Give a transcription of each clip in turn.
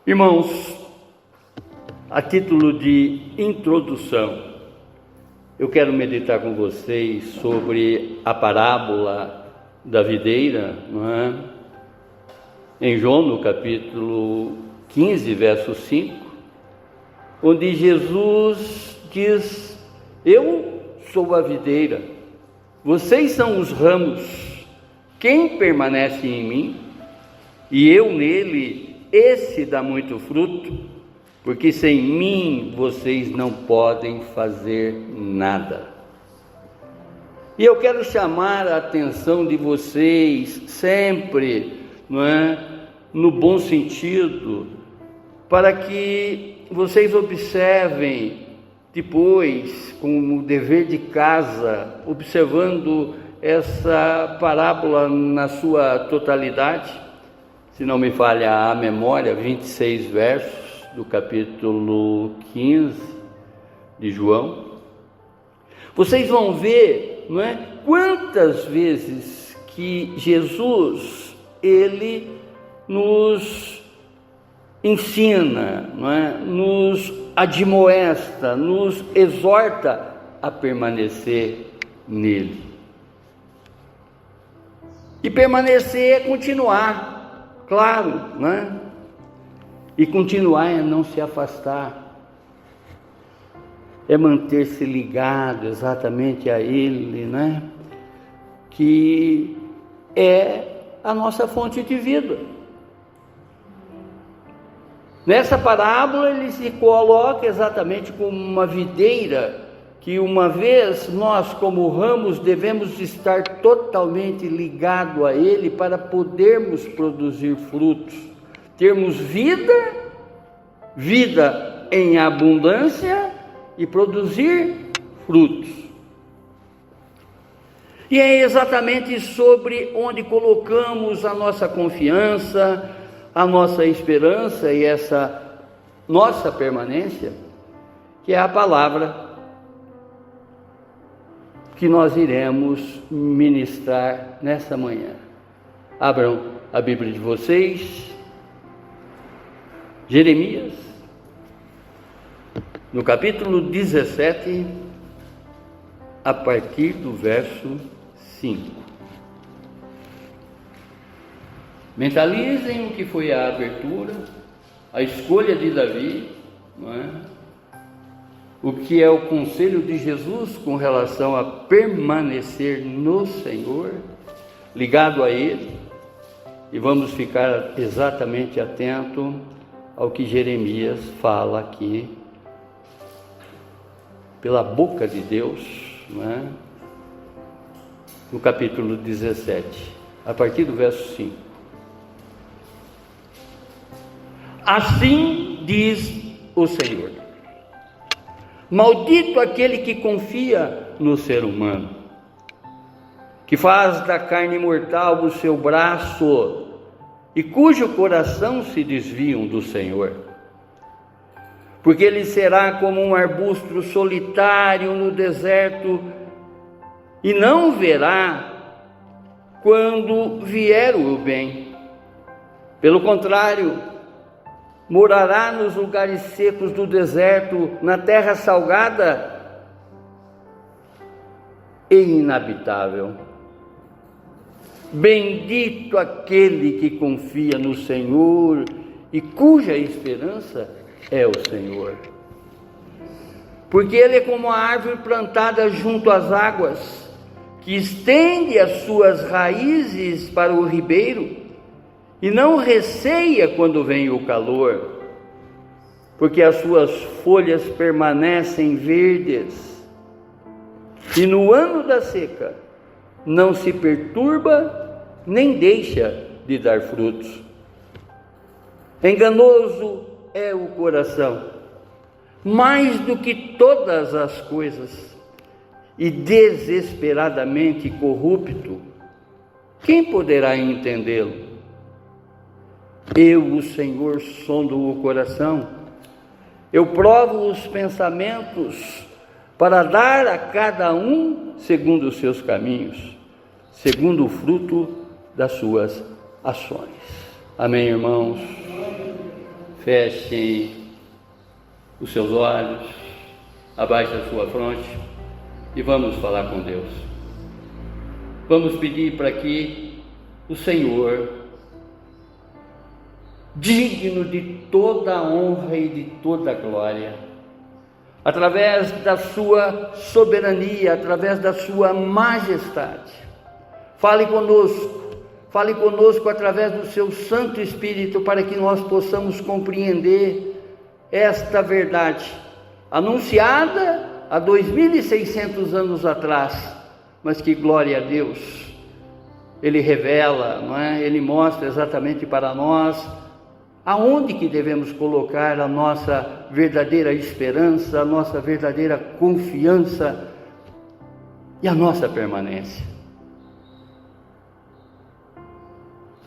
Irmãos, a título de introdução, eu quero meditar com vocês sobre a parábola da videira, não é? Em João, no capítulo 15, verso 5, onde Jesus diz: eu sou a videira, vocês são os ramos, quem permanece em mim e eu nele, esse dá muito fruto, porque sem mim vocês não podem fazer nada. E eu quero chamar a atenção de vocês sempre, não é? No bom sentido, para que vocês observem depois, como dever de casa, observando essa parábola na sua totalidade. Se não me falha a memória, 26 versos do capítulo 15 de João. Vocês vão ver, não é? Quantas vezes que Jesus, ele nos ensina, não é? Nos admoesta, nos exorta a permanecer nele. E permanecer é continuar. Claro, né? E continuar é não se afastar, é manter-se ligado exatamente a Ele, né? Que é a nossa fonte de vida. Nessa parábola ele se coloca exatamente como uma videira, que uma vez nós como ramos devemos estar totalmente ligados a Ele para podermos produzir frutos, termos vida em abundância e produzir frutos. E é exatamente sobre onde colocamos a nossa confiança, a nossa esperança e essa nossa permanência, que é a palavra que nós iremos ministrar nessa manhã. Abram a Bíblia de vocês, Jeremias, no capítulo 17, a partir do verso 5. Mentalizem o que foi a abertura, a escolha de Davi, não é? O que é o conselho de Jesus com relação a permanecer no Senhor, ligado a Ele, e vamos ficar exatamente atento ao que Jeremias fala aqui, pela boca de Deus, não é? No capítulo 17, a partir do verso 5. Assim diz o Senhor: maldito aquele que confia no ser humano, que faz da carne mortal o seu braço e cujo coração se desviam do Senhor. Porque ele será como um arbusto solitário no deserto e não verá quando vier o bem. Pelo contrário, morará nos lugares secos do deserto, na terra salgada e inabitável. Bendito aquele que confia no Senhor e cuja esperança é o Senhor. Porque ele é como a árvore plantada junto às águas, que estende as suas raízes para o ribeiro, e não receia quando vem o calor, porque as suas folhas permanecem verdes, e no ano da seca não se perturba, nem deixa de dar frutos. Enganoso é o coração, mais do que todas as coisas, e desesperadamente corrupto. Quem poderá entendê-lo? Eu, o Senhor, sondo o coração, eu provo os pensamentos, para dar a cada um segundo os seus caminhos, segundo o fruto das suas ações. Amém, irmãos? Feche os seus olhos, abaixe a sua fronte e vamos falar com Deus. Vamos pedir para que o Senhor, digno de toda a honra e de toda a glória, através da sua soberania, através da sua majestade, fale conosco através do seu Santo Espírito, para que nós possamos compreender esta verdade, anunciada há 2.600 anos atrás, mas que, glória a Deus, Ele revela, não é? Ele mostra exatamente para nós aonde que devemos colocar a nossa verdadeira esperança, a nossa verdadeira confiança e a nossa permanência.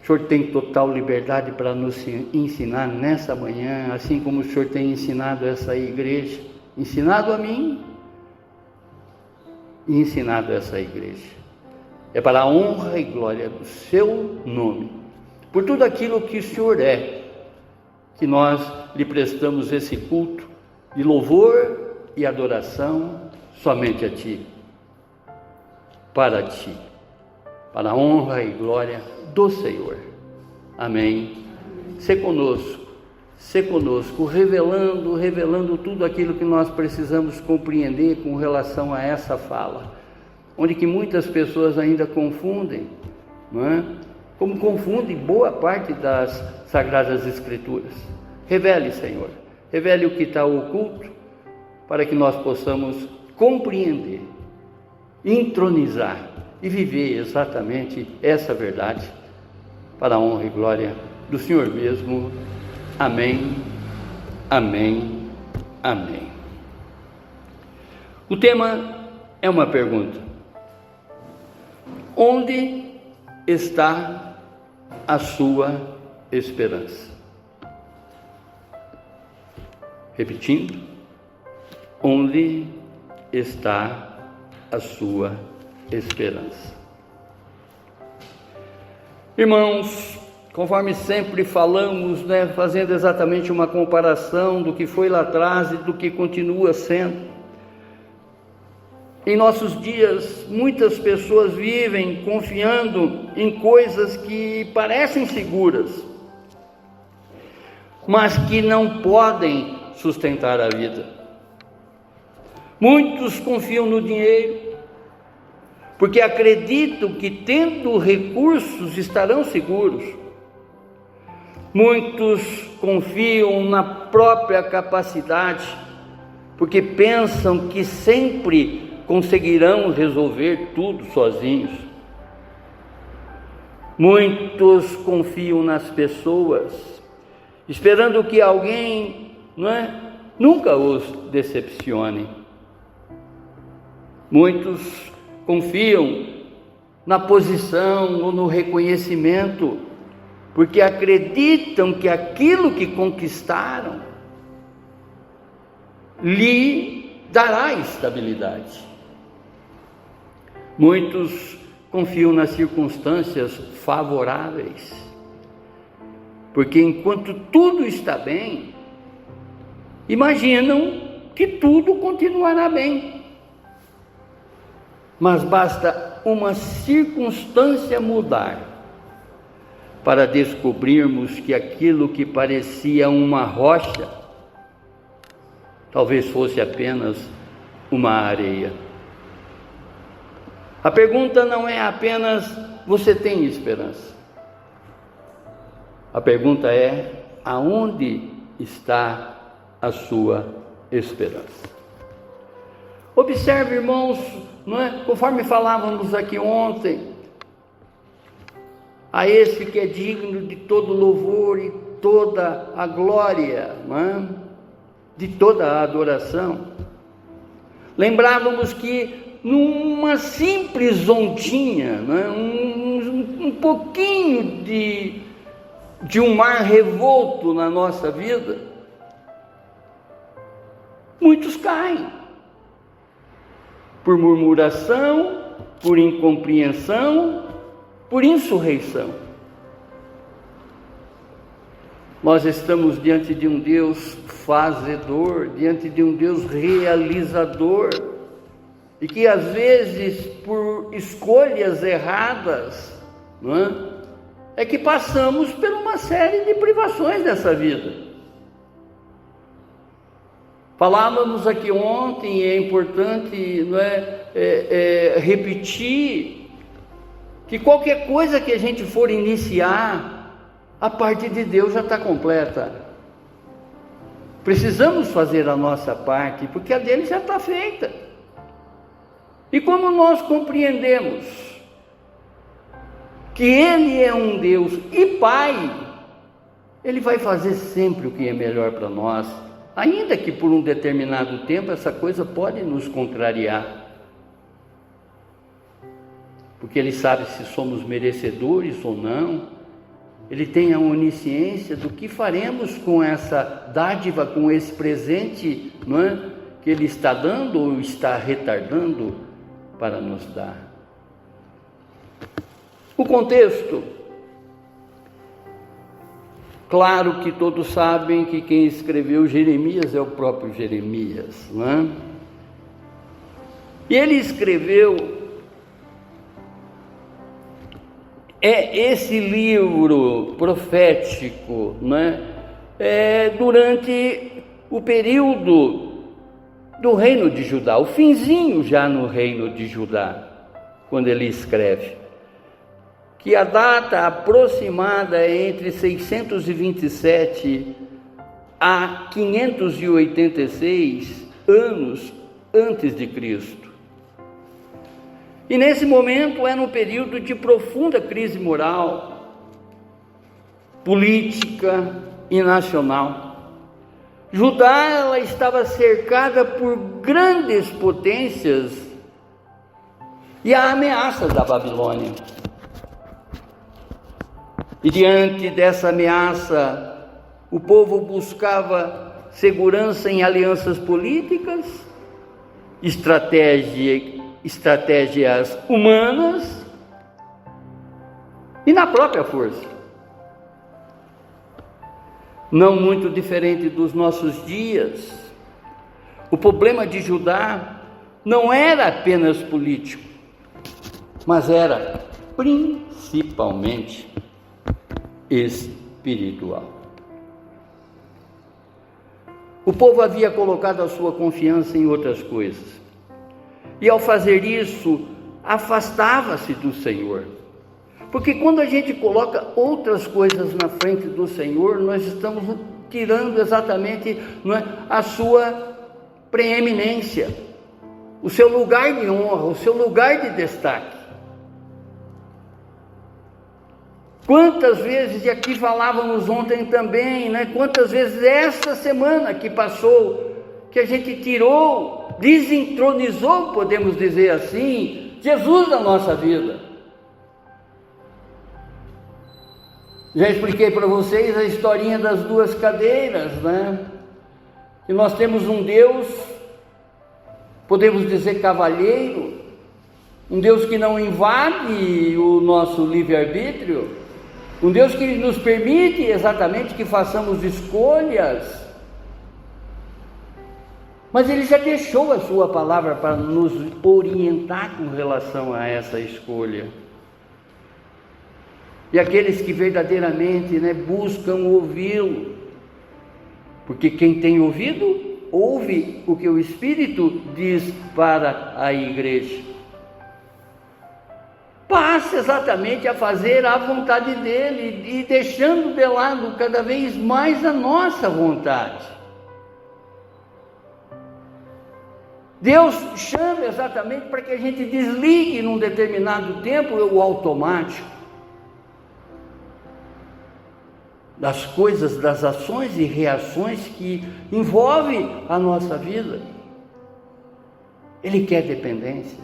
O Senhor tem total liberdade para nos ensinar nessa manhã, assim como o Senhor tem ensinado essa igreja, ensinado a mim e ensinado essa igreja. É para a honra e glória do seu nome, por tudo aquilo que o Senhor é, que nós lhe prestamos esse culto de louvor e adoração somente a Ti, para Ti, para a honra e glória do Senhor. Amém. Sê conosco, revelando tudo aquilo que nós precisamos compreender com relação a essa fala, onde que muitas pessoas ainda confundem, não é? Como confunde boa parte das Sagradas Escrituras. Revele, Senhor, revele o que está oculto, para que nós possamos compreender, entronizar e viver exatamente essa verdade, para a honra e glória do Senhor mesmo. Amém, amém, amém. O tema é uma pergunta: onde está a sua esperança? Repetindo, onde está a sua esperança? Irmãos, conforme sempre falamos, fazendo exatamente uma comparação do que foi lá atrás e do que continua sendo, em nossos dias, muitas pessoas vivem confiando em coisas que parecem seguras, mas que não podem sustentar a vida. Muitos confiam no dinheiro, porque acreditam que, tendo recursos, estarão seguros. Muitos confiam na própria capacidade, porque pensam que sempre conseguirão resolver tudo sozinhos. Muitos confiam nas pessoas, esperando que alguém, nunca os decepcione. Muitos confiam na posição ou no reconhecimento, porque acreditam que aquilo que conquistaram lhe dará estabilidade. Muitos confiam nas circunstâncias favoráveis, porque enquanto tudo está bem, imaginam que tudo continuará bem. Mas basta uma circunstância mudar para descobrirmos que aquilo que parecia uma rocha talvez fosse apenas uma areia. A pergunta não é apenas: você tem esperança? A pergunta é: aonde está a sua esperança? Observe, irmãos, conforme falávamos aqui ontem, a esse que é digno de todo louvor e toda a glória, de toda a adoração. Lembrávamos que numa simples ondinha, um pouquinho de um mar revolto na nossa vida, muitos caem por murmuração, por incompreensão, por insurreição. Nós estamos diante de um Deus fazedor, diante de um Deus realizador, e que às vezes, por escolhas erradas, não é que passamos por uma série de privações nessa vida. Falávamos aqui ontem, é importante repetir, que qualquer coisa que a gente for iniciar, a parte de Deus já está completa. Precisamos fazer a nossa parte, porque a dele já está feita. E como nós compreendemos que Ele é um Deus e Pai, Ele vai fazer sempre o que é melhor para nós, ainda que por um determinado tempo essa coisa pode nos contrariar, porque Ele sabe se somos merecedores ou não. Ele tem a onisciência do que faremos com essa dádiva, com esse presente, que Ele está dando ou está retardando para nos dar. O contexto, claro que todos sabem que quem escreveu Jeremias é o próprio Jeremias, não é? E ele escreveu esse livro profético, durante o período do reino de Judá, o finzinho já no reino de Judá, quando ele escreve, que a data aproximada é entre 627 a 586 anos antes de Cristo. E nesse momento é no período de profunda crise moral, política e nacional. Judá, ela estava cercada por grandes potências e a ameaças da Babilônia. E diante dessa ameaça, o povo buscava segurança em alianças políticas, estratégias humanas e na própria força. Não muito diferente dos nossos dias, o problema de Judá não era apenas político, mas era principalmente espiritual. O povo havia colocado a sua confiança em outras coisas, e ao fazer isso, afastava-se do Senhor. Porque quando a gente coloca outras coisas na frente do Senhor, nós estamos tirando exatamente a sua preeminência, o seu lugar de honra, o seu lugar de destaque. Quantas vezes, e aqui falávamos ontem também, quantas vezes esta semana que passou, que a gente tirou, desentronizou, podemos dizer assim, Jesus da nossa vida. Já expliquei para vocês a historinha das duas cadeiras, E nós temos um Deus, podemos dizer cavalheiro, um Deus que não invade o nosso livre-arbítrio, um Deus que nos permite exatamente que façamos escolhas, mas Ele já deixou a sua palavra para nos orientar com relação a essa escolha. E aqueles que verdadeiramente buscam ouvi-lo, porque quem tem ouvido, ouve o que o Espírito diz para a igreja. Passa exatamente a fazer a vontade dele e deixando de lado cada vez mais a nossa vontade. Deus chama exatamente para que a gente desligue num determinado tempo o automático das coisas, das ações e reações que envolvem a nossa vida. Ele quer dependência,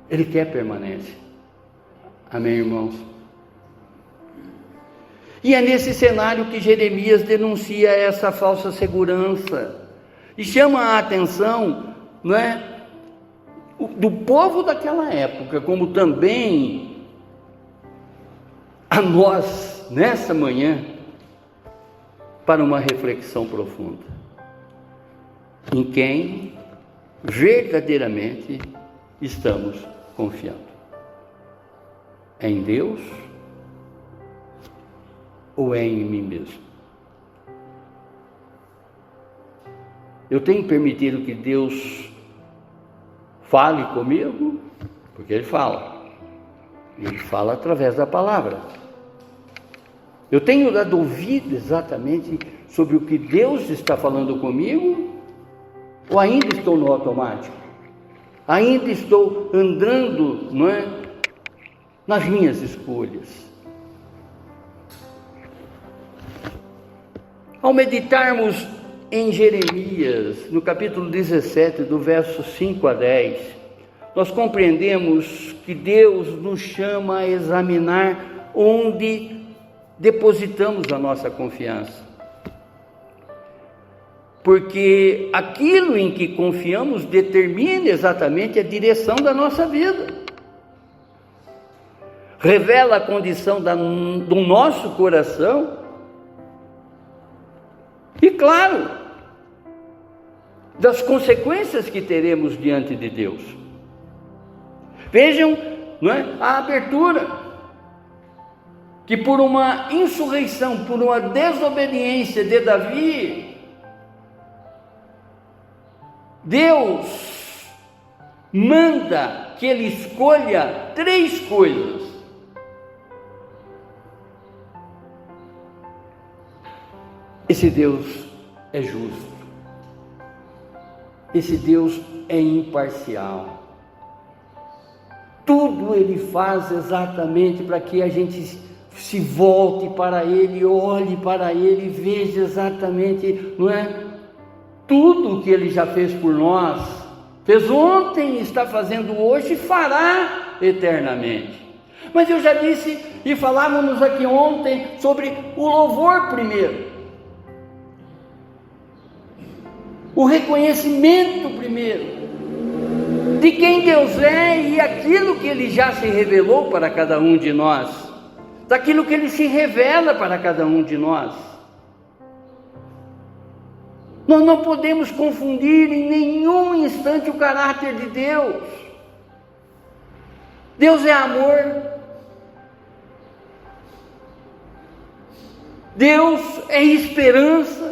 Ele quer permanência. Amém, irmãos? E é nesse cenário que Jeremias denuncia essa falsa segurança e chama a atenção, do povo daquela época, como também a nós, nessa manhã, para uma reflexão profunda. Em quem verdadeiramente estamos confiando? É em Deus ou é em mim mesmo? Eu tenho permitido que Deus fale comigo, porque Ele fala. Ele fala através da palavra. Eu tenho dado ouvido exatamente sobre o que Deus está falando comigo, ou ainda estou no automático? Ainda estou andando, não é, nas minhas escolhas? Ao meditarmos em Jeremias, no capítulo 17, do verso 5 a 10, nós compreendemos que Deus nos chama a examinar onde depositamos a nossa confiança. Porque aquilo em que confiamos determina exatamente a direção da nossa vida. Revela a condição do nosso coração. E claro, das consequências que teremos diante de Deus. Vejam, não é, a abertura, que por uma insurreição, por uma desobediência de Davi, Deus manda que ele escolha 3 coisas. Esse Deus é justo. Esse Deus é imparcial. Tudo Ele faz exatamente para que a gente se volte para Ele, olhe para Ele, veja exatamente, não é? Tudo o que Ele já fez por nós, fez ontem, está fazendo hoje e fará eternamente. Mas eu já disse e falávamos aqui ontem sobre o louvor primeiro. O reconhecimento primeiro de quem Deus é e aquilo que Ele já se revelou para cada um de nós, daquilo que Ele se revela para cada um de nós. Nós não podemos confundir em nenhum instante o caráter de Deus. Deus é amor. Deus é esperança.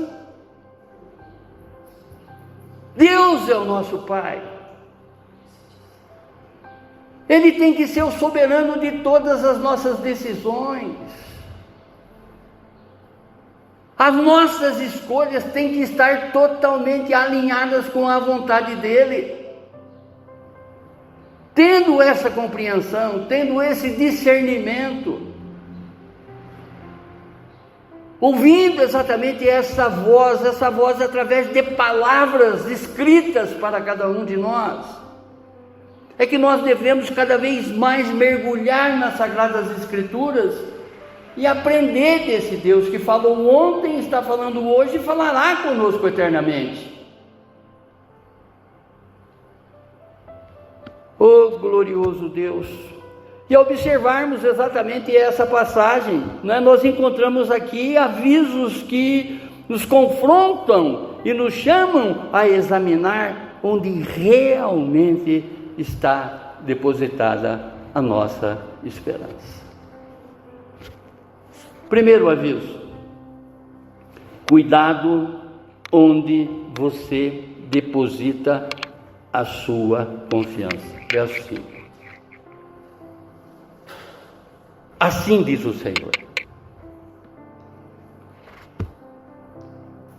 Deus é o nosso Pai. Ele tem que ser o soberano de todas as nossas decisões. As nossas escolhas têm que estar totalmente alinhadas com a vontade dEle. Tendo essa compreensão, tendo esse discernimento, ouvindo exatamente essa voz através de palavras escritas para cada um de nós, é que nós devemos cada vez mais mergulhar nas Sagradas Escrituras e aprender desse Deus que falou ontem, está falando hoje e falará conosco eternamente. Oh glorioso Deus! E ao observarmos exatamente essa passagem, né, nós encontramos aqui avisos que nos confrontam e nos chamam a examinar onde realmente está depositada a nossa esperança. Primeiro aviso: cuidado onde você deposita a sua confiança. Verso 5. Assim diz o Senhor.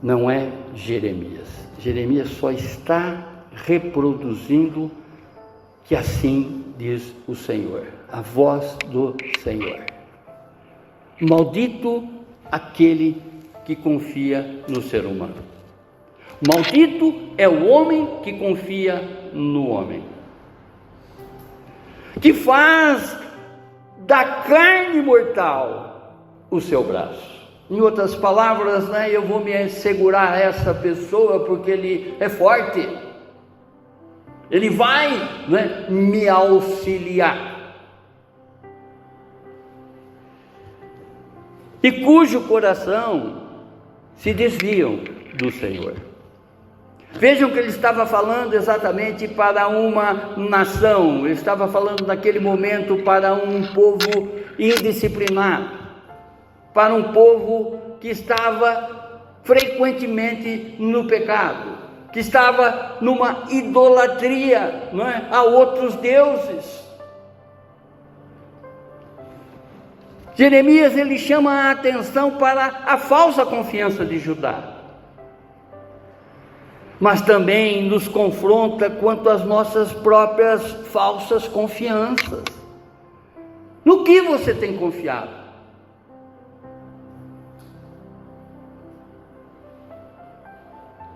Não é Jeremias. Jeremias só está reproduzindo que assim diz o Senhor, a voz do Senhor. Maldito aquele que confia no ser humano. Maldito é o homem que confia no homem, que faz da carne mortal o seu braço. Em outras palavras, né, eu vou me segurar a essa pessoa porque ele é forte, ele vai, né, me auxiliar. E cujo coração se desviam do Senhor. Vejam que ele estava falando exatamente para uma nação, ele estava falando naquele momento para um povo indisciplinado, para um povo que estava frequentemente no pecado, que estava numa idolatria, não é? A outros deuses. Jeremias, ele chama a atenção para a falsa confiança de Judá, mas também nos confronta quanto às nossas próprias falsas confianças. No que você tem confiado?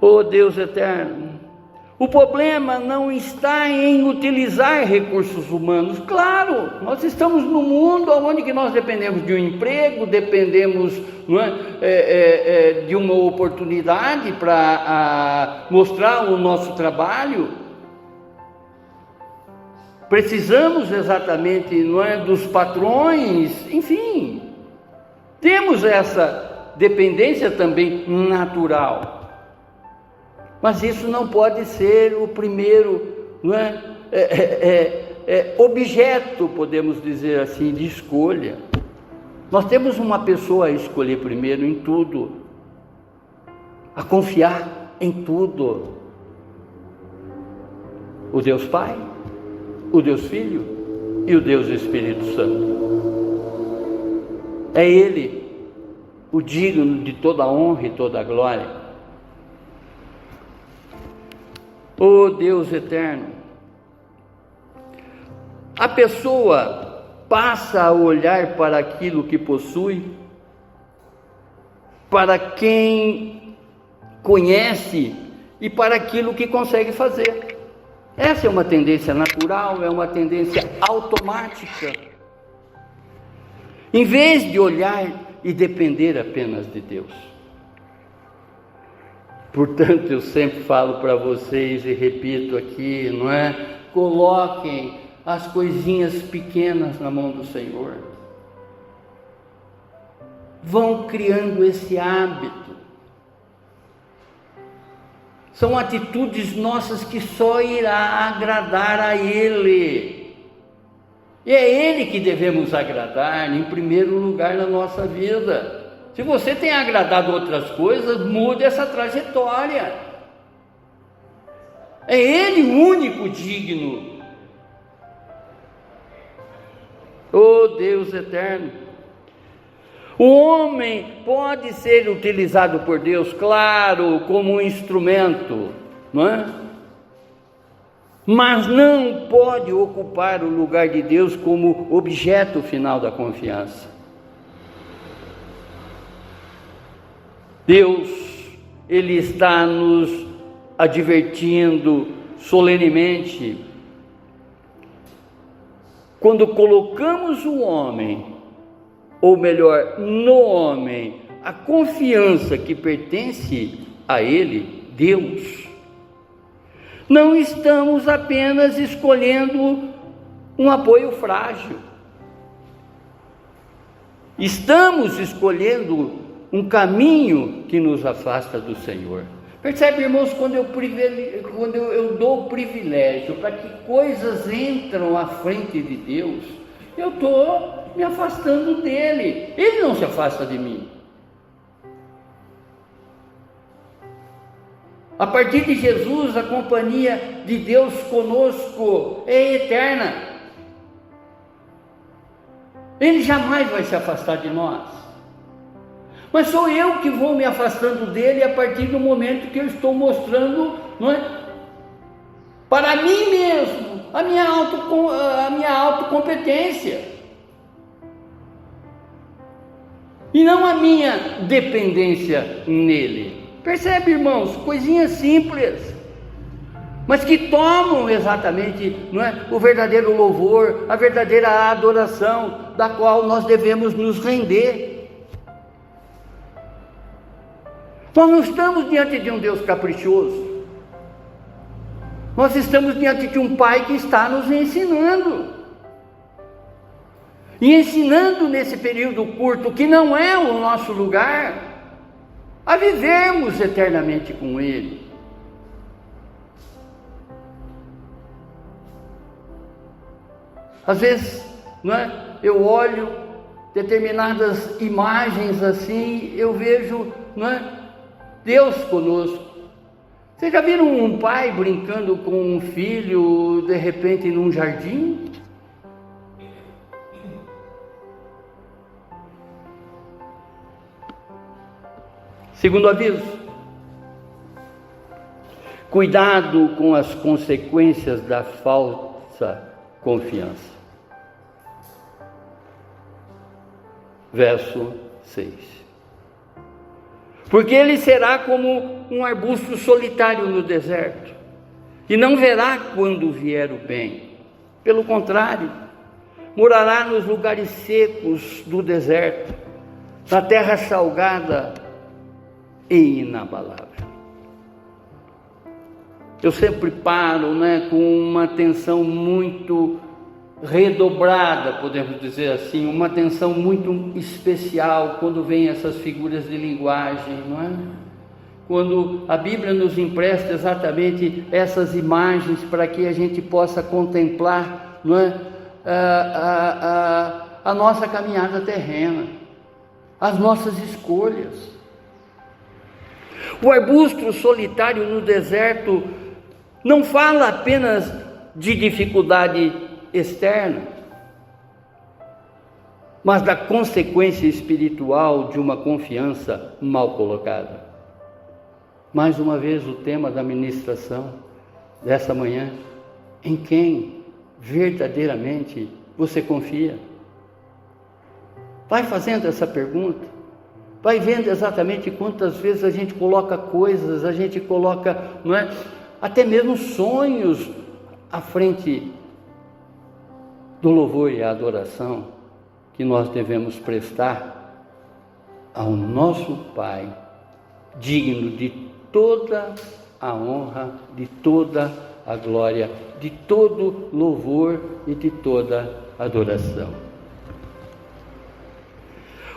Oh Deus eterno, o problema não está em utilizar recursos humanos. Claro, nós estamos num mundo onde que nós dependemos de um emprego, dependemos, não é, de uma oportunidade para mostrar o nosso trabalho. Precisamos exatamente, não é, dos patrões, enfim, temos essa dependência também natural. Mas isso não pode ser o primeiro, não é? Objeto, podemos dizer assim, de escolha. Nós temos uma pessoa a escolher primeiro em tudo, a confiar em tudo: o Deus Pai, o Deus Filho e o Deus Espírito Santo. É Ele o digno de toda a honra e toda a glória. Oh Deus eterno, a pessoa passa a olhar para aquilo que possui, para quem conhece e para aquilo que consegue fazer. Essa é uma tendência natural, é uma tendência automática, em vez de olhar e depender apenas de Deus. Portanto, eu sempre falo para vocês e repito aqui, não é? Coloquem as coisinhas pequenas na mão do Senhor. Vão criando esse hábito. São atitudes nossas que só irá agradar a Ele. E é Ele que devemos agradar em primeiro lugar na nossa vida. Se você tem agradado outras coisas, mude essa trajetória. É Ele o único digno. Oh Deus eterno, o homem pode ser utilizado por Deus, claro, como um instrumento, não é? Mas não pode ocupar o lugar de Deus como objeto final da confiança. Deus, Ele está nos advertindo solenemente. Quando colocamos o homem, ou melhor, no homem, a confiança que pertence a Ele, Deus, não estamos apenas escolhendo um apoio frágil. Estamos escolhendo um caminho que nos afasta do Senhor. Percebe, irmãos, quando eu dou o privilégio para que coisas entram à frente de Deus, eu estou me afastando dele. Ele não se afasta de mim. A partir de Jesus, a companhia de Deus conosco é eterna. Ele jamais vai se afastar de nós. Mas sou eu que vou me afastando dele a partir do momento que eu estou mostrando, não é, para mim mesmo a minha autocompetência e não a minha dependência nele. Percebe, irmãos? Coisinhas simples, mas que tomam exatamente, não é, o verdadeiro louvor, a verdadeira adoração, da qual nós devemos nos render. Nós não estamos diante de um Deus caprichoso. Nós estamos diante de um Pai que está nos ensinando. E ensinando nesse período curto, que não é o nosso lugar, a vivermos eternamente com Ele. Às vezes, não é? Eu olho determinadas imagens assim, eu vejo, não é? Deus conosco. Vocês já viram um pai brincando com um filho, de repente, num jardim? Segundo aviso, cuidado com as consequências da falsa confiança. Verso 6. Porque ele será como um arbusto solitário no deserto, e não verá quando vier o bem. Pelo contrário, morará nos lugares secos do deserto, na terra salgada e inabalável. Eu sempre paro, com uma atenção muito redobrada, podemos dizer assim, uma atenção muito especial quando vem essas figuras de linguagem, não é? Quando a Bíblia nos empresta exatamente essas imagens para que a gente possa contemplar, não é? A nossa caminhada terrena, as nossas escolhas. O arbusto solitário no deserto não fala apenas de dificuldade externa, mas da consequência espiritual de uma confiança mal colocada. Mais uma vez o tema da ministração dessa manhã: em quem verdadeiramente você confia? Vai fazendo essa pergunta, vai vendo exatamente quantas vezes a gente coloca coisas, a gente coloca, até mesmo sonhos à frente do louvor e a adoração que nós devemos prestar ao nosso Pai, digno de toda a honra, de toda a glória, de todo louvor e de toda adoração.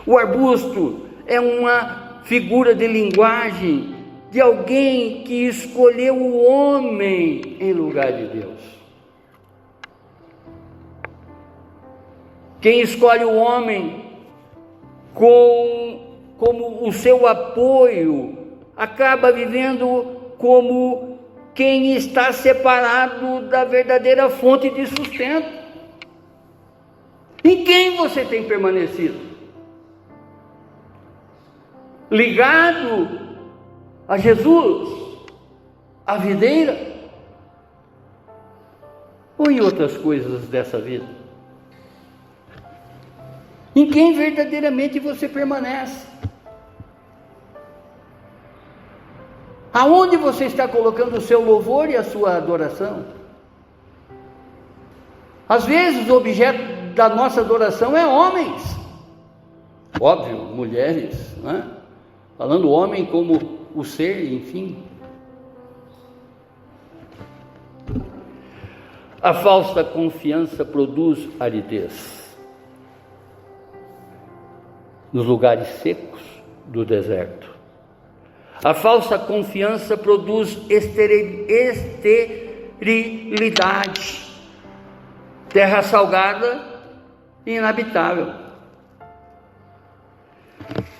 O arbusto é uma figura de linguagem de alguém que escolheu o homem em lugar de Deus. Quem escolhe o homem como o seu apoio, acaba vivendo como quem está separado da verdadeira fonte de sustento. Em quem você tem permanecido? Ligado a Jesus, a videira, ou em outras coisas dessa vida? Em quem verdadeiramente você permanece? Aonde você está colocando o seu louvor e a sua adoração? Às vezes o objeto da nossa adoração é homens, óbvio, mulheres, falando homem como o ser, enfim. A falsa confiança produz aridez nos lugares secos do deserto. A falsa confiança produz esterilidade, terra salgada e inabitável.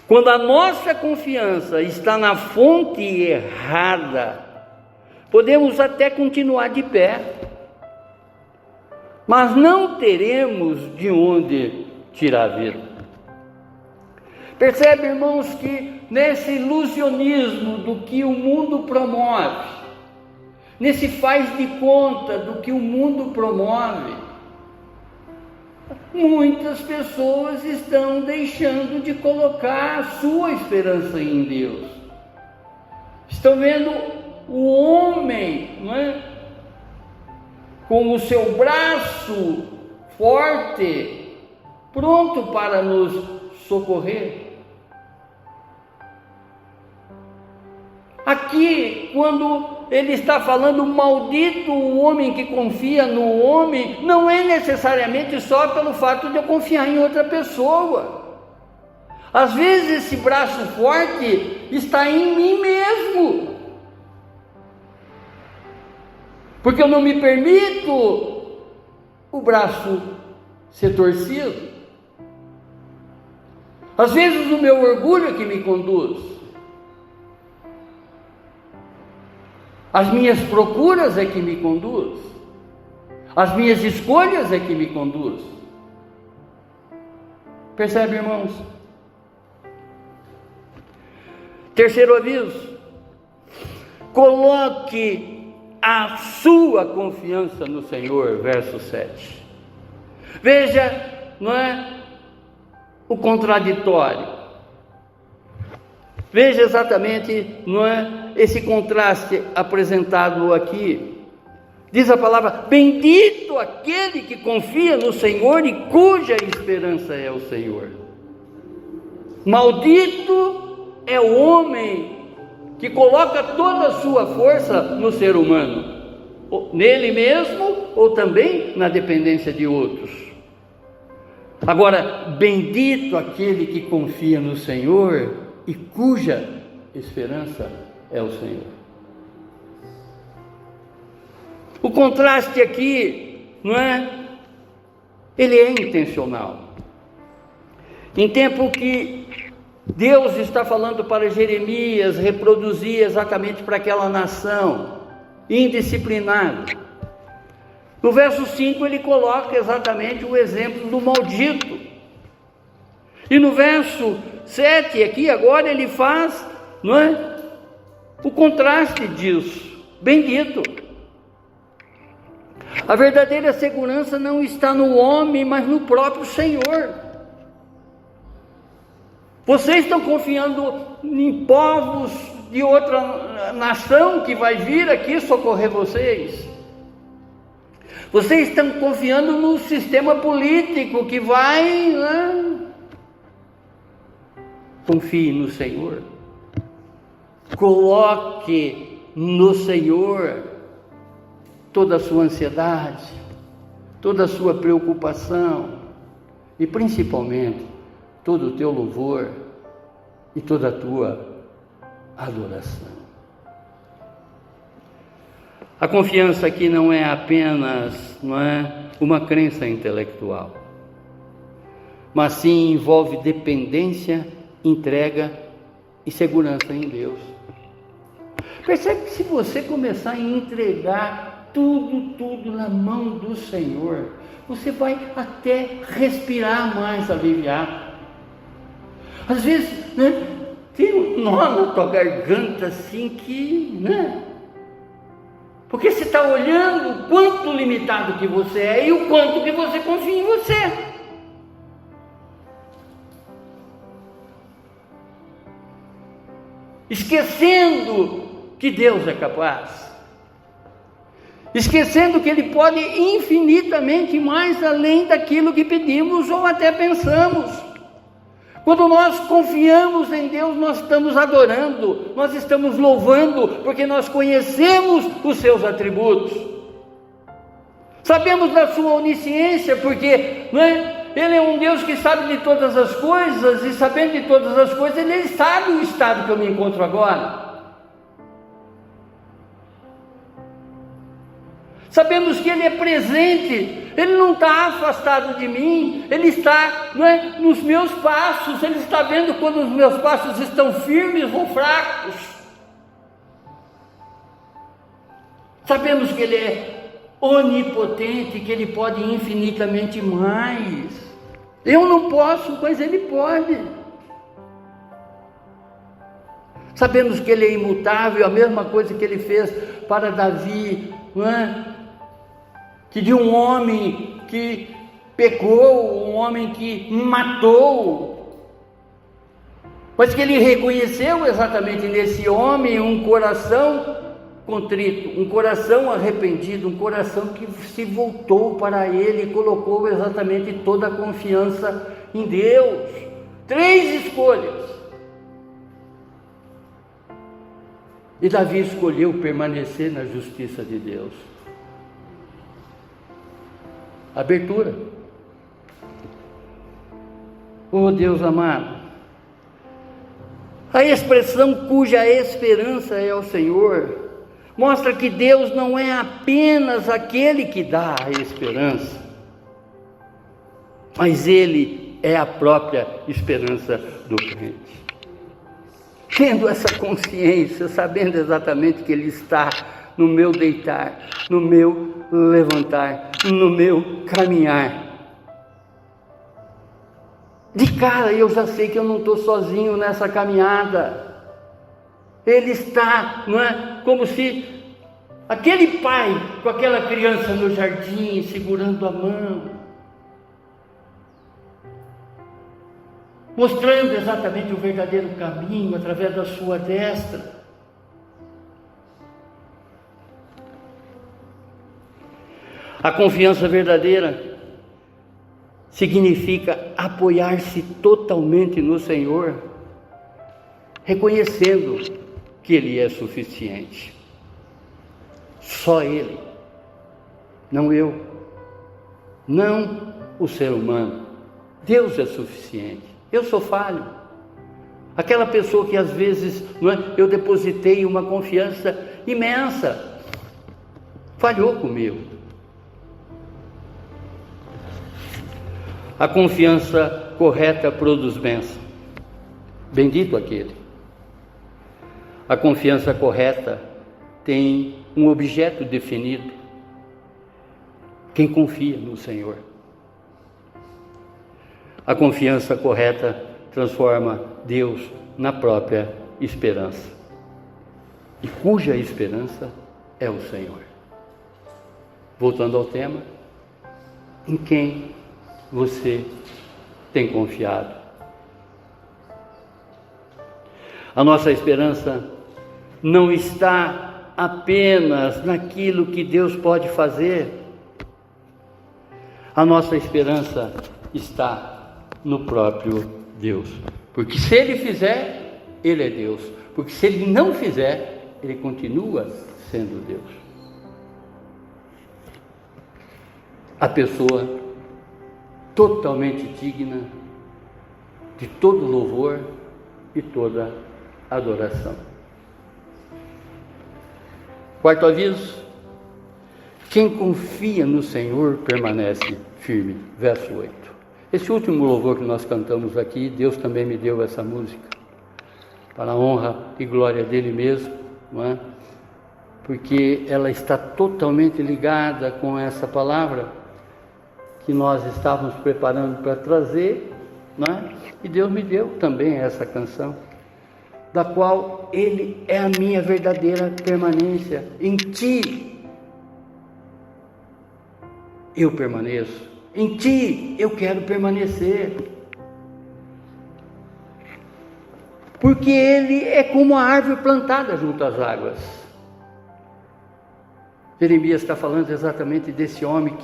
Quando a nossa confiança está na fonte errada, podemos até continuar de pé, mas não teremos de onde tirar a vida. Percebe, irmãos, que nesse ilusionismo do que o mundo promove, nesse faz de conta do que o mundo promove, muitas pessoas estão deixando de colocar a sua esperança em Deus. Estão vendo o homem, com o seu braço forte, pronto para nos socorrer. Aqui, quando ele está falando maldito o homem que confia no homem, não é necessariamente só pelo fato de eu confiar em outra pessoa. Às vezes esse braço forte está em mim mesmo, porque eu não me permito o braço ser torcido. Às vezes o meu orgulho é que me conduz, as minhas procuras é que me conduz, as minhas escolhas é que me conduz. Percebe, irmãos? Terceiro aviso: coloque a sua confiança no Senhor, verso 7. Veja, não é, o contraditório. Veja exatamente, não é, esse contraste apresentado aqui. Diz a palavra: bendito aquele que confia no Senhor e cuja esperança é o Senhor. Maldito é o homem que coloca toda a sua força no ser humano, nele mesmo ou também na dependência de outros. Agora, bendito aquele que confia no Senhor e cuja esperança é o Senhor. O contraste aqui, não é? Ele é intencional. Em tempo que Deus está falando para Jeremias reproduzir exatamente para aquela nação indisciplinada. No verso 5 ele coloca exatamente o exemplo do maldito. E no verso 7 aqui agora ele faz, não é, o contraste disso. Bendito. A verdadeira segurança não está no homem, mas no próprio Senhor. Vocês estão confiando em povos de outra nação que vai vir aqui socorrer vocês. Vocês estão confiando no sistema político que vai, né? Confie no Senhor. Coloque no Senhor toda a sua ansiedade, toda a sua preocupação e principalmente todo o teu louvor e toda a tua adoração. A confiança aqui não é apenas, não é, uma crença intelectual, mas sim envolve dependência, entrega e segurança em Deus. Percebe que se você começar a entregar tudo na mão do Senhor, você vai até respirar mais aliviado. Às vezes, né, tem um nó na tua garganta assim que, né? Porque você está olhando o quanto limitado que você é e o quanto que você confia em você. Esquecendo que Deus é capaz. Esquecendo que Ele pode infinitamente mais além daquilo que pedimos ou até pensamos. Quando nós confiamos em Deus, nós estamos adorando, nós estamos louvando, porque nós conhecemos os seus atributos. Sabemos da sua onisciência, porque, não é? Ele é um Deus que sabe de todas as coisas, e sabendo de todas as coisas, Ele sabe o estado que eu me encontro agora. Sabemos que Ele é presente, Ele não está afastado de mim, Ele está, não é, nos meus passos, Ele está vendo quando os meus passos estão firmes ou fracos. Sabemos que Ele é onipotente, que Ele pode infinitamente mais. Eu não posso, mas Ele pode. Sabemos que Ele é imutável, a mesma coisa que Ele fez para Davi, não é? Que de um homem que pecou, um homem que matou, mas que Ele reconheceu exatamente nesse homem um coração contrito, um coração arrependido, um coração que se voltou para Ele e colocou exatamente toda a confiança em Deus. 3 escolhas. E Davi escolheu permanecer na justiça de Deus. Abertura. Oh Deus amado, A expressão cuja esperança é o Senhor mostra que Deus não é apenas aquele que dá a esperança, mas Ele é a própria esperança do crente. Tendo essa consciência, sabendo exatamente que Ele está no meu deitar, no meu levantar, no meu caminhar, de cara eu já sei que eu não estou sozinho nessa caminhada. Ele está, não é? Como se aquele pai com aquela criança no jardim, segurando a mão, mostrando exatamente o verdadeiro caminho através da sua destra. A confiança verdadeira significa apoiar-se totalmente no Senhor, reconhecendo que Ele é suficiente. Só Ele, não eu, não o ser humano. Deus é suficiente. Eu sou falho. Aquela pessoa que às vezes, não é, eu depositei uma confiança imensa, falhou comigo. A confiança correta produz bênção. Bendito aquele. A confiança correta tem um objeto definido. Quem confia no Senhor. A confiança correta transforma Deus na própria esperança, e cuja esperança é o Senhor. Voltando ao tema, em quem você tem confiado? A nossa esperança não está apenas naquilo que Deus pode fazer. A nossa esperança está no próprio Deus. Porque se Ele fizer, Ele é Deus. Porque se Ele não fizer, Ele continua sendo Deus. A pessoa totalmente digna de todo louvor e toda adoração. Quarto aviso: quem confia no Senhor permanece firme. Verso 8. Esse último louvor que nós cantamos aqui, Deus também me deu essa música, para a honra e glória dEle mesmo, não é? Porque ela está totalmente ligada com essa palavra que nós estávamos preparando para trazer, não é? E Deus me deu também essa canção, da qual Ele é a minha verdadeira permanência. Em Ti eu permaneço, em Ti eu quero permanecer, porque Ele é como a árvore plantada junto às águas. Jeremias está falando exatamente desse homem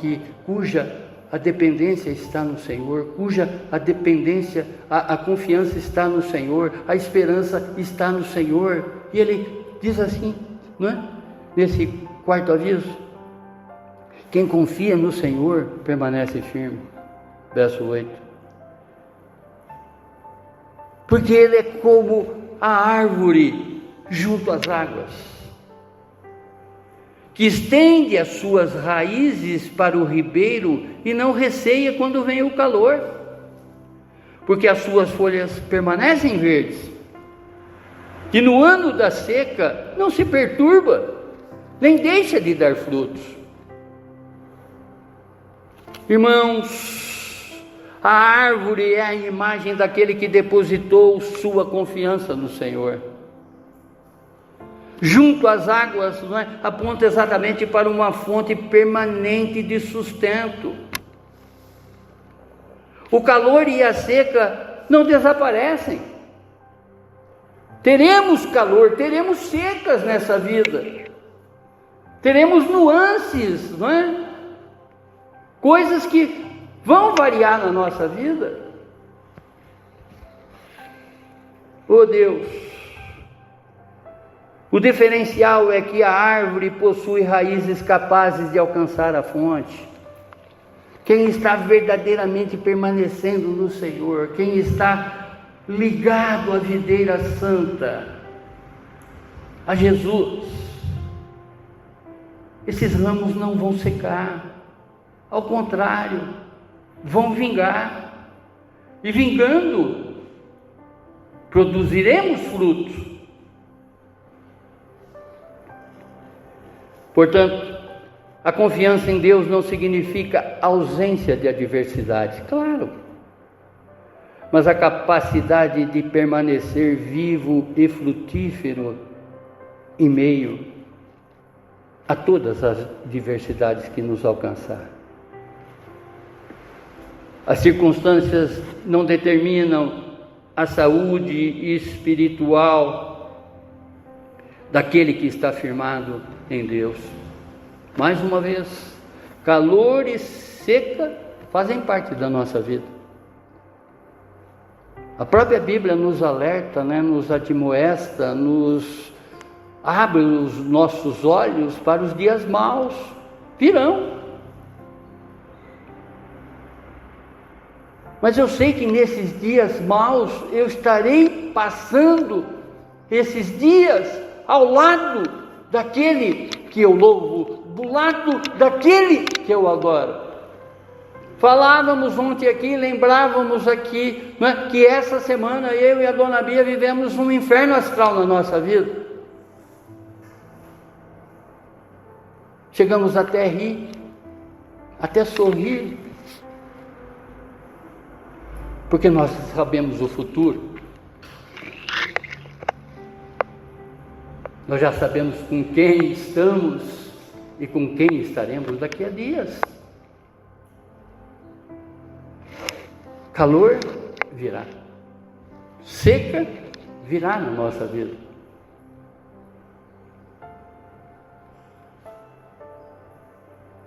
cuja a dependência está no Senhor, cuja a dependência, a confiança está no Senhor, a esperança está no Senhor. E ele diz assim, não é? Nesse quarto aviso: quem confia no Senhor permanece firme. Verso 8. Porque Ele é como a árvore junto às águas, que estende as suas raízes para o ribeiro e não receia quando vem o calor, porque as suas folhas permanecem verdes, e no ano da seca não se perturba, nem deixa de dar frutos. Irmãos, a árvore é a imagem daquele que depositou sua confiança no Senhor. Junto às águas, não é? Aponta exatamente para uma fonte permanente de sustento. O calor e a seca não desaparecem. Teremos calor, teremos secas nessa vida, teremos nuances, não é? Coisas que vão variar na nossa vida. Oh Deus! O diferencial é que a árvore possui raízes capazes de alcançar a fonte. Quem está verdadeiramente permanecendo no Senhor, quem está ligado à videira santa, a Jesus, esses ramos não vão secar, ao contrário, vão vingar, e vingando, produziremos frutos. Portanto, a confiança em Deus não significa ausência de adversidade, claro, mas a capacidade de permanecer vivo e frutífero em meio a todas as diversidades que nos alcançar. As circunstâncias não determinam a saúde espiritual daquele que está firmado em Deus. Mais uma vez, calor e seca fazem parte da nossa vida. A própria Bíblia nos alerta, nos admoesta, nos abre os nossos olhos para os dias maus. Virão. Mas eu sei que nesses dias maus eu estarei passando esses dias ao lado daquele que eu louvo, do lado daquele que eu adoro. Falávamos ontem aqui, lembrávamos aqui, que essa semana eu e a Dona Bia vivemos um inferno astral na nossa vida. Chegamos até a rir, até sorrir, porque nós sabemos o futuro. Nós já sabemos com quem estamos e com quem estaremos daqui a dias. Calor virá, seca virá na nossa vida.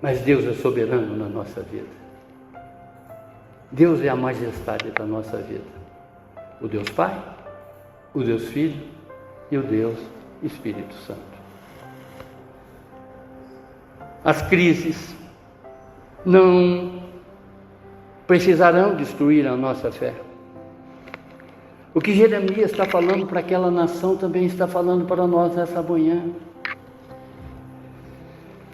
Mas Deus é soberano na nossa vida. Deus é a majestade da nossa vida. O Deus Pai, o Deus Filho e o Deus Espírito Santo. As crises não precisarão destruir a nossa fé. O que Jeremias está falando para aquela nação também está falando para nós essa manhã.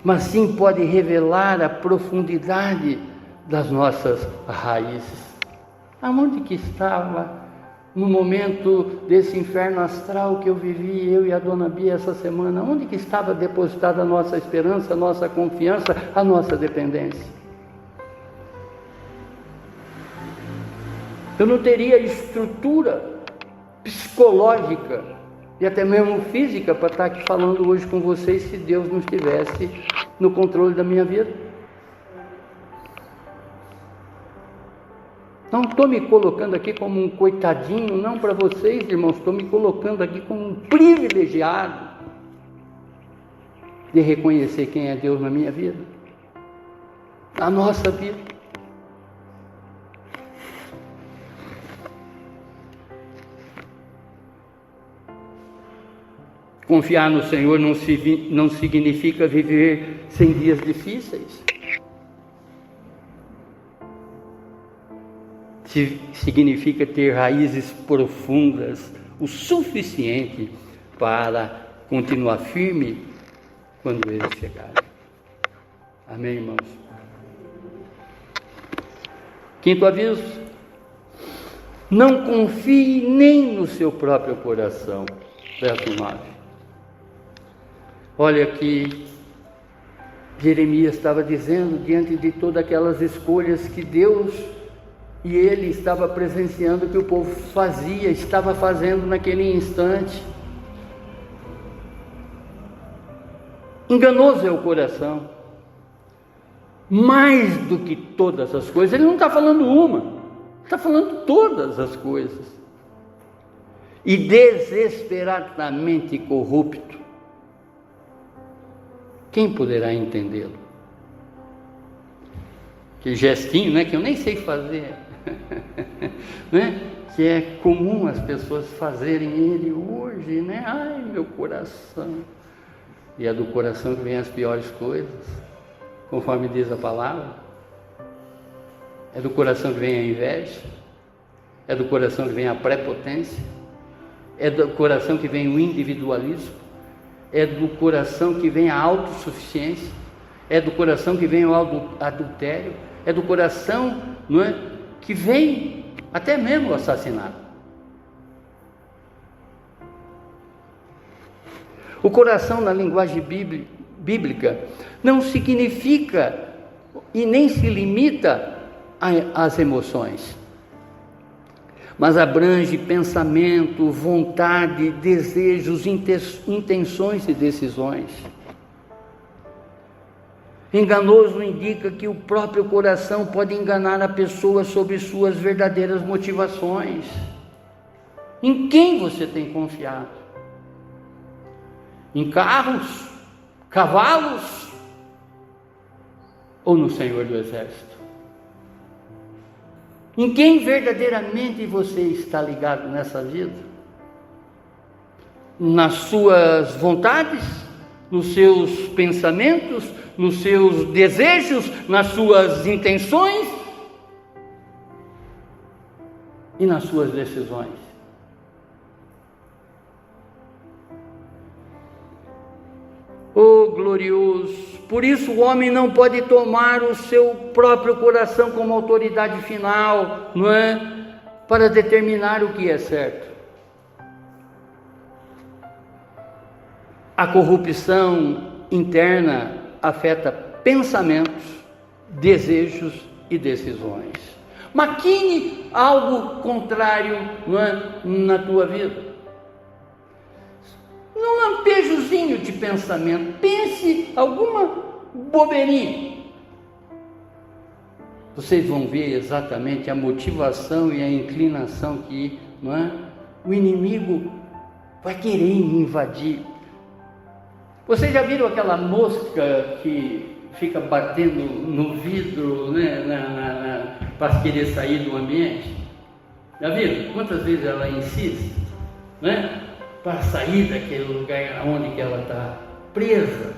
Mas sim pode revelar a profundidade das nossas raízes. Aonde que estava no momento desse inferno astral que eu vivi, eu e a Dona Bia essa semana? Onde que estava depositada a nossa esperança, a nossa confiança, a nossa dependência? Eu não teria estrutura psicológica e até mesmo física para estar aqui falando hoje com vocês se Deus não estivesse no controle da minha vida. Não estou me colocando aqui como um coitadinho, não para vocês, irmãos, estou me colocando aqui como um privilegiado de reconhecer quem é Deus na minha vida, na nossa vida. Confiar no Senhor não significa viver sem dias difíceis. Significa ter raízes profundas, o suficiente para continuar firme quando eles chegarem. Amém, irmãos? Quinto aviso: não confie nem no seu próprio coração. Verso 9. Olha que Jeremias estava dizendo diante de todas aquelas escolhas que Deus e ele estava presenciando que o povo estava fazendo naquele instante. Enganoso é o coração, mais do que todas as coisas. Ele não está falando uma, está falando todas as coisas. E desesperadamente corrupto. Quem poderá entendê-lo? Que gestinho, que eu nem sei fazer, que é comum as pessoas fazerem ele hoje, ai, meu coração. E é do coração que vem as piores coisas, conforme diz a palavra. É do coração que vem a inveja, É do coração que vem a prepotência? É do coração que vem o individualismo? É do coração que vem a autossuficiência? É do coração que vem o adultério? É do coração, não é, que vem até mesmo o assassinato? O coração, na linguagem bíblica, não significa e nem se limita às emoções, mas abrange pensamento, vontade, desejos, intenções e decisões. Enganoso indica que o próprio coração pode enganar a pessoa sobre suas verdadeiras motivações. Em quem você tem confiado? Em carros, cavalos ou no Senhor do Exército? Em quem verdadeiramente você está ligado nessa vida? Nas suas vontades, nos seus pensamentos, nos seus desejos, nas suas intenções e nas suas decisões? Oh, glorioso! Por isso o homem não pode tomar o seu próprio coração como autoridade final, não é? Para determinar o que é certo. A corrupção interna afeta pensamentos, desejos e decisões. Maquine algo contrário, não é, na tua vida. Num lampejozinho de pensamento, pense alguma bobeirinha. Vocês vão ver exatamente a motivação e a inclinação que, não é, o inimigo vai querer invadir. Vocês já viram aquela mosca que fica batendo no vidro, né, para querer sair do ambiente? Já viram? Quantas vezes ela insiste, né? Para sair daquele lugar onde que ela está presa.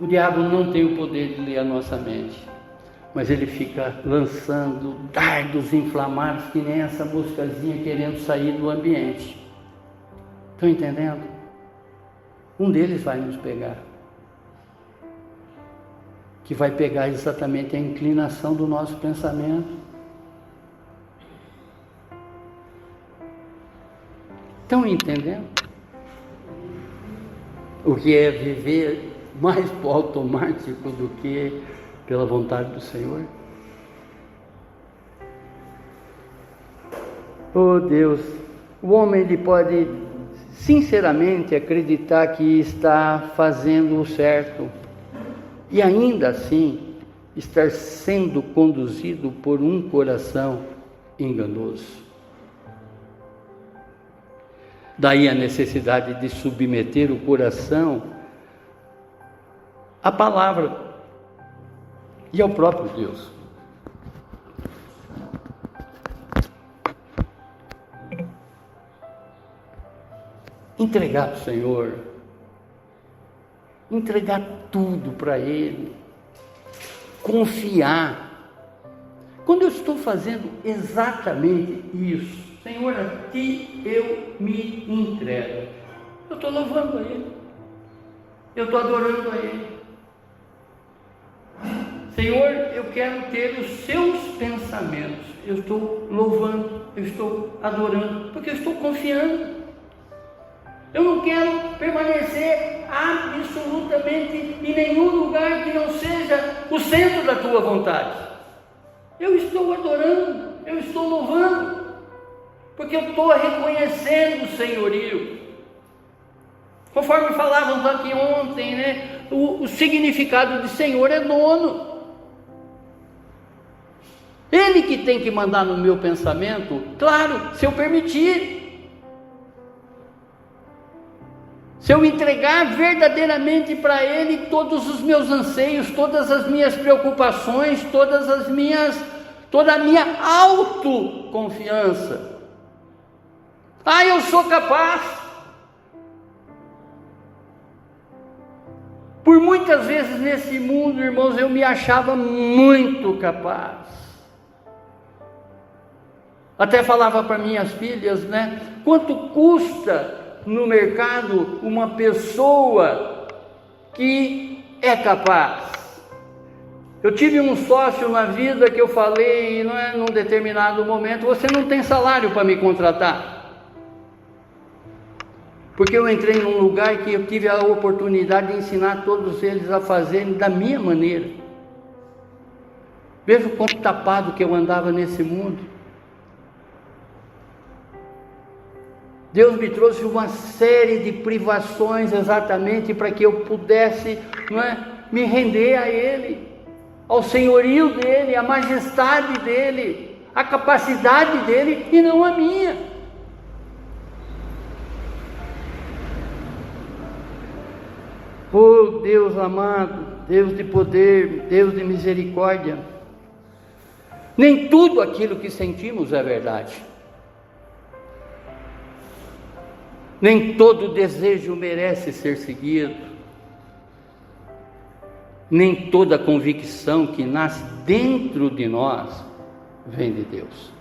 O diabo não tem o poder de ler a nossa mente, mas ele fica lançando dardos inflamados que nem essa moscazinha querendo sair do ambiente. Estão entendendo? Um deles vai nos pegar, que vai pegar exatamente a inclinação do nosso pensamento. Estão entendendo? O que é viver mais por automático do que pela vontade do Senhor? Oh Deus, o homem ele pode sinceramente acreditar que está fazendo o certo e ainda assim estar sendo conduzido por um coração enganoso. Daí a necessidade de submeter o coração à palavra e ao próprio Deus. Entregar para o Senhor, entregar tudo para Ele, confiar. Quando eu estou fazendo exatamente isso, Senhor, a Ti eu me entrego. Eu estou louvando a Ele. Eu estou adorando a Ele. Senhor, eu quero ter os Seus pensamentos. Eu estou louvando, eu estou adorando, porque eu estou confiando. Eu não quero permanecer absolutamente em nenhum lugar que não seja o centro da Tua vontade. Eu estou adorando, eu estou louvando, porque eu estou reconhecendo o senhorio. Conforme falávamos aqui ontem, né? O significado de Senhor é dono. Ele que tem que mandar no meu pensamento, claro, se eu permitir. Se eu entregar verdadeiramente para Ele todos os meus anseios, todas as minhas preocupações, toda a minha autoconfiança. Eu sou capaz. Por muitas vezes nesse mundo, irmãos, eu me achava muito capaz. Até falava para minhas filhas, né? Quanto custa no mercado uma pessoa que é capaz? Eu tive um sócio na vida que eu falei, não é, num determinado momento, você não tem salário para me contratar. Porque eu entrei num lugar que eu tive a oportunidade de ensinar todos eles a fazerem da minha maneira. Veja o quanto tapado que eu andava nesse mundo. Deus me trouxe uma série de privações exatamente para que eu pudesse, não é, me render a Ele, ao senhorio dEle, à majestade dEle, à capacidade dEle e não a minha. Oh Deus amado, Deus de poder, Deus de misericórdia, nem tudo aquilo que sentimos é verdade. Nem todo desejo merece ser seguido. Nem toda convicção que nasce dentro de nós vem de Deus.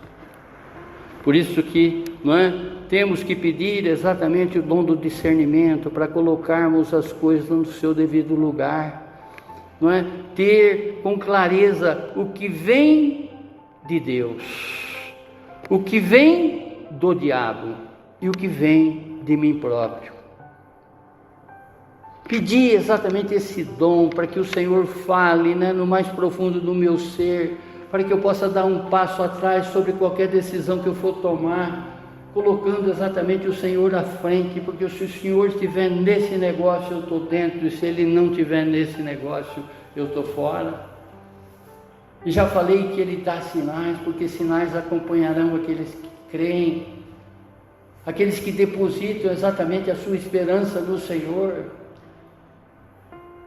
Por isso que, não é, temos que pedir exatamente o dom do discernimento para colocarmos as coisas no seu devido lugar, não é? Ter com clareza o que vem de Deus, o que vem do diabo e o que vem de mim próprio. Pedir exatamente esse dom para que o Senhor fale, né, no mais profundo do meu ser, para que eu possa dar um passo atrás sobre qualquer decisão que eu for tomar, colocando exatamente o Senhor à frente, porque se o Senhor estiver nesse negócio, eu estou dentro, e se Ele não estiver nesse negócio, eu estou fora. E já falei que Ele dá sinais, porque sinais acompanharão aqueles que creem, aqueles que depositam exatamente a sua esperança no Senhor.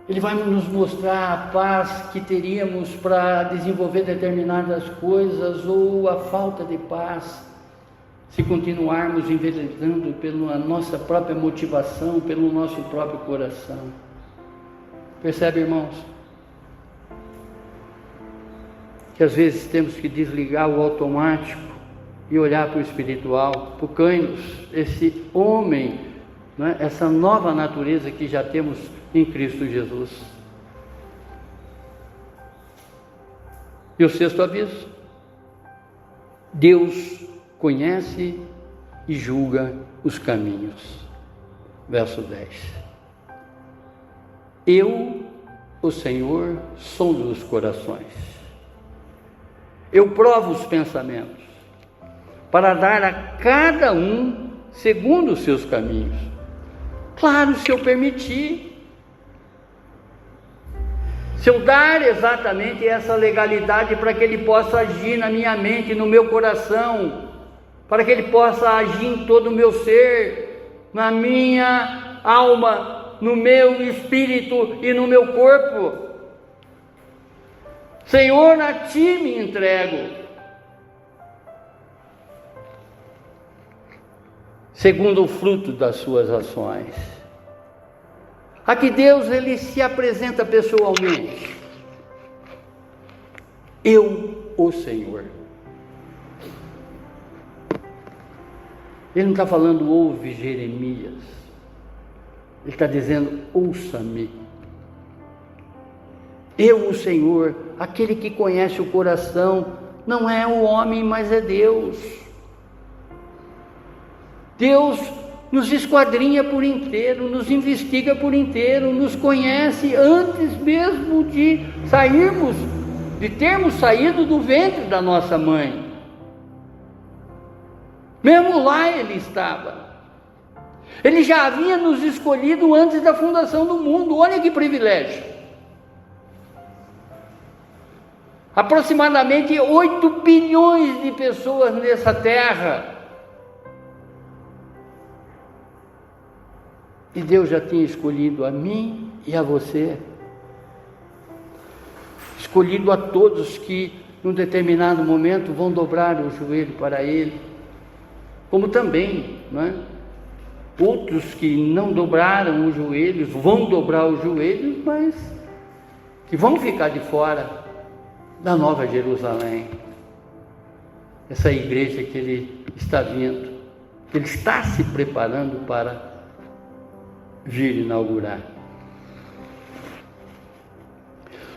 Ele vai nos mostrar a paz que teríamos para desenvolver determinadas coisas, ou a falta de paz, se continuarmos enveredando pela nossa própria motivação, pelo nosso próprio coração. Percebe, irmãos? Que às vezes temos que desligar o automático e olhar para o espiritual, para o Kainos, esse homem, não é? Essa nova natureza que já temos em Cristo Jesus. E o sexto aviso: Deus conhece e julga os caminhos. Verso 10. Eu, o Senhor, sondo os corações. Eu provo os pensamentos, para dar a cada um segundo os seus caminhos. Claro, se eu permitir. Se eu dar exatamente essa legalidade para que Ele possa agir na minha mente, no meu coração, para que Ele possa agir em todo o meu ser, na minha alma, no meu espírito e no meu corpo. Senhor, a Ti me entrego. Segundo o fruto das suas ações. Aqui Deus, Ele se apresenta pessoalmente. Eu, o Senhor. Ele não está falando, ouve Jeremias. Ele está dizendo, ouça-me. Eu, o Senhor, aquele que conhece o coração, não é o homem, mas é Deus. Deus nos esquadrinha por inteiro, nos investiga por inteiro, nos conhece antes mesmo de sairmos, de termos saído do ventre da nossa mãe. Mesmo lá Ele estava. Ele já havia nos escolhido antes da fundação do mundo. Olha que privilégio. Aproximadamente 8 bilhões de pessoas nessa terra. E Deus já tinha escolhido a mim e a você. Escolhido a todos que, num determinado momento, vão dobrar o joelho para Ele. Como também, não é? Outros que não dobraram os joelhos, vão dobrar os joelhos, mas que vão ficar de fora da Nova Jerusalém. essa igreja que Ele está vindo, que Ele está se preparando para vir inaugurar.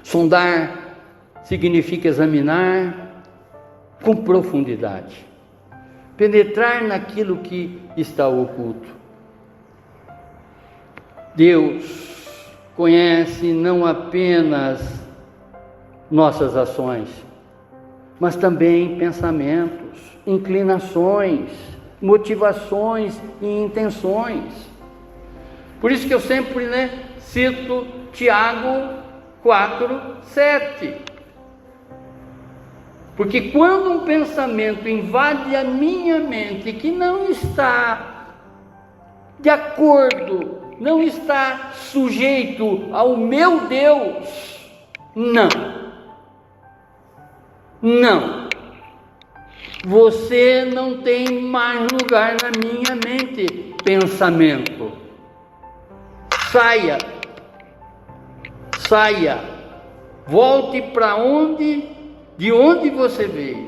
Sondar significa examinar com profundidade, penetrar naquilo que está oculto. Deus conhece não apenas nossas ações, mas também pensamentos, inclinações, motivações e intenções. Por isso que eu sempre cito Tiago 4:7. Porque quando um pensamento invade a minha mente que não está de acordo, não está sujeito ao meu Deus, não, você não tem mais lugar na minha mente. Pensamento, saia, volte para de onde você veio.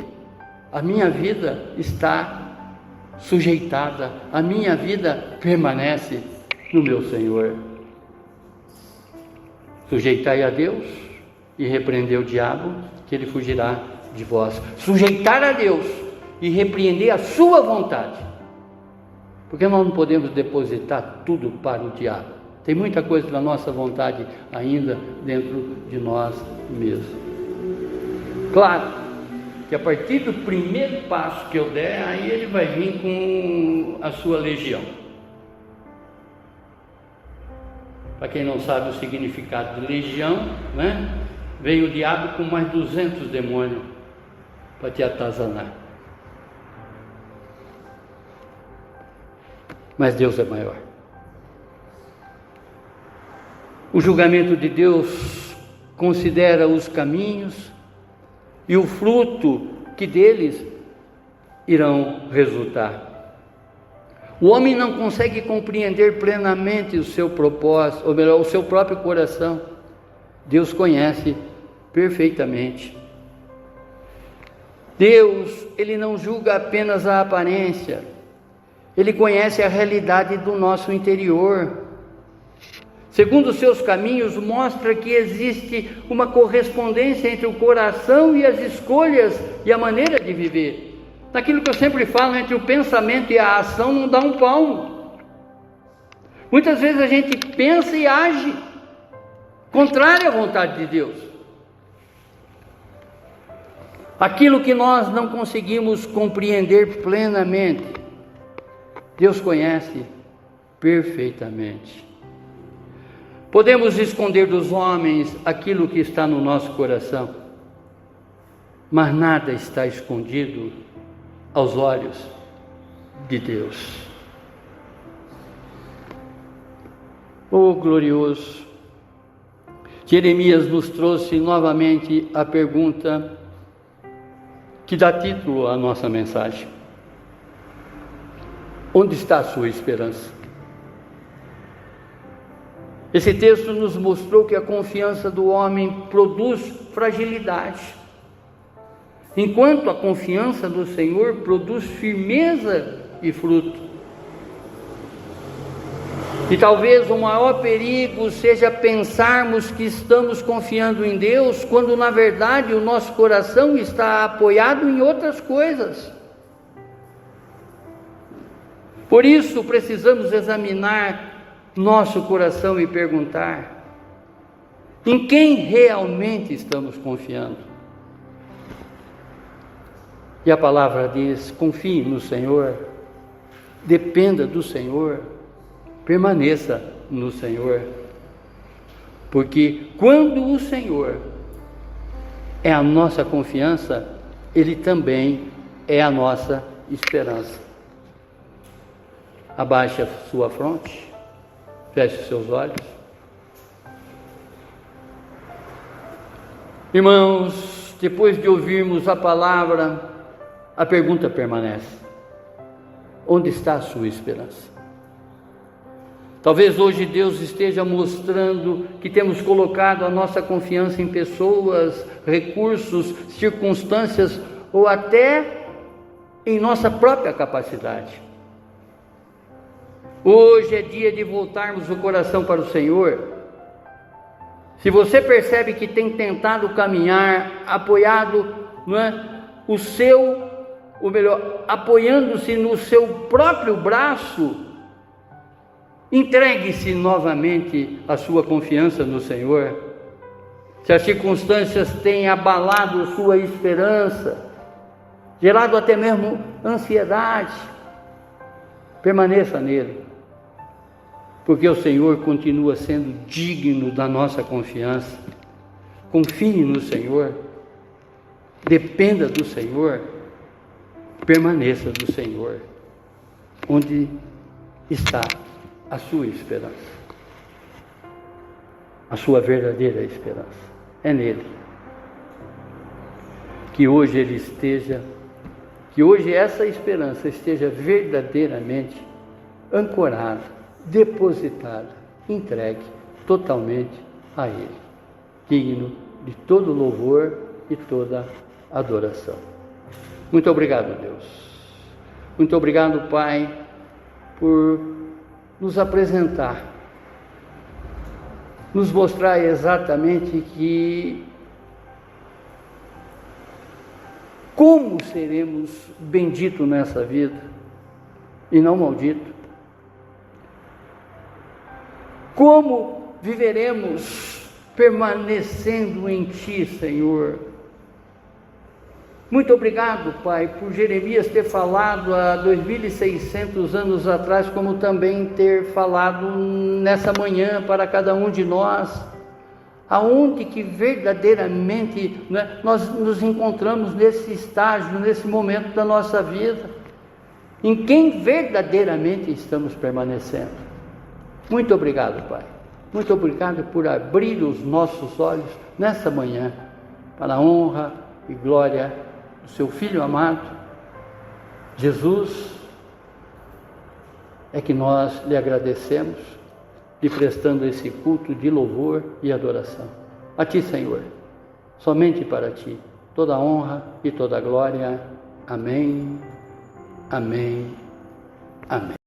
A minha vida está sujeitada, a minha vida permanece no meu Senhor. Sujeitai a Deus e repreender o diabo, que ele fugirá de vós. Sujeitar a Deus e repreender a sua vontade, porque nós não podemos depositar tudo para o diabo. Tem muita coisa da nossa vontade ainda dentro de nós mesmos. Claro que a partir do primeiro passo que eu der, aí ele vai vir com a sua legião. Para quem não sabe o significado de legião, veio o diabo com mais 200 demônios para te atazanar. Mas Deus é maior. O julgamento de Deus considera os caminhos e o fruto que deles irão resultar. O homem não consegue compreender plenamente o seu propósito, ou melhor, o seu próprio coração. Deus conhece perfeitamente. Deus, Ele não julga apenas a aparência, Ele conhece a realidade do nosso interior. Segundo os seus caminhos, mostra que existe uma correspondência entre o coração e as escolhas e a maneira de viver. Naquilo que eu sempre falo, entre o pensamento e a ação não dá um palmo. Muitas vezes a gente pensa e age contrário à vontade de Deus. Aquilo que nós não conseguimos compreender plenamente, Deus conhece perfeitamente. Podemos esconder dos homens aquilo que está no nosso coração, mas nada está escondido aos olhos de Deus. Oh, glorioso! Jeremias nos trouxe novamente a pergunta que dá título à nossa mensagem: onde está a sua esperança? Esse texto nos mostrou que a confiança do homem produz fragilidade, enquanto a confiança do Senhor produz firmeza e fruto. E talvez o maior perigo seja pensarmos que estamos confiando em Deus, quando na verdade o nosso coração está apoiado em outras coisas. Por isso precisamos examinar nosso coração e perguntar: em quem realmente estamos confiando? E a palavra diz: confie no Senhor, dependa do Senhor, permaneça no Senhor, porque quando o Senhor é a nossa confiança, Ele também é a nossa esperança. Abaixe a sua fronte, feche os seus olhos. Irmãos, depois de ouvirmos a palavra, a pergunta permanece: onde está a sua esperança? Talvez hoje Deus esteja mostrando que temos colocado a nossa confiança em pessoas, recursos, circunstâncias ou até em nossa própria capacidade. Hoje é dia de voltarmos o coração para o Senhor. Se você percebe que tem tentado caminhar, apoiado, apoiando-se no seu próprio braço, entregue-se novamente a sua confiança no Senhor. Se as circunstâncias têm abalado sua esperança, gerado até mesmo ansiedade, permaneça nele, porque o Senhor continua sendo digno da nossa confiança. Confie no Senhor, dependa do Senhor, permaneça do Senhor, onde está a sua esperança, a sua verdadeira esperança, é nele. Que hoje essa esperança esteja verdadeiramente ancorada, depositada, entregue totalmente a Ele, digno de todo louvor e toda adoração. Muito obrigado, Deus. Muito obrigado, Pai, por nos apresentar, nos mostrar exatamente como seremos benditos nessa vida e não malditos. Como viveremos permanecendo em Ti, Senhor. Muito obrigado, Pai, por Jeremias ter falado há 2.600 anos atrás, como também ter falado nessa manhã para cada um de nós, aonde que verdadeiramente nós nos encontramos nesse estágio, nesse momento da nossa vida, em quem verdadeiramente estamos permanecendo. Muito obrigado, Pai. Muito obrigado por abrir os nossos olhos nessa manhã, para a honra e glória do Seu Filho amado, Jesus. É que nós lhe agradecemos, lhe prestando esse culto de louvor e adoração. A Ti, Senhor, somente para Ti, toda a honra e toda a glória. Amém, amém, amém.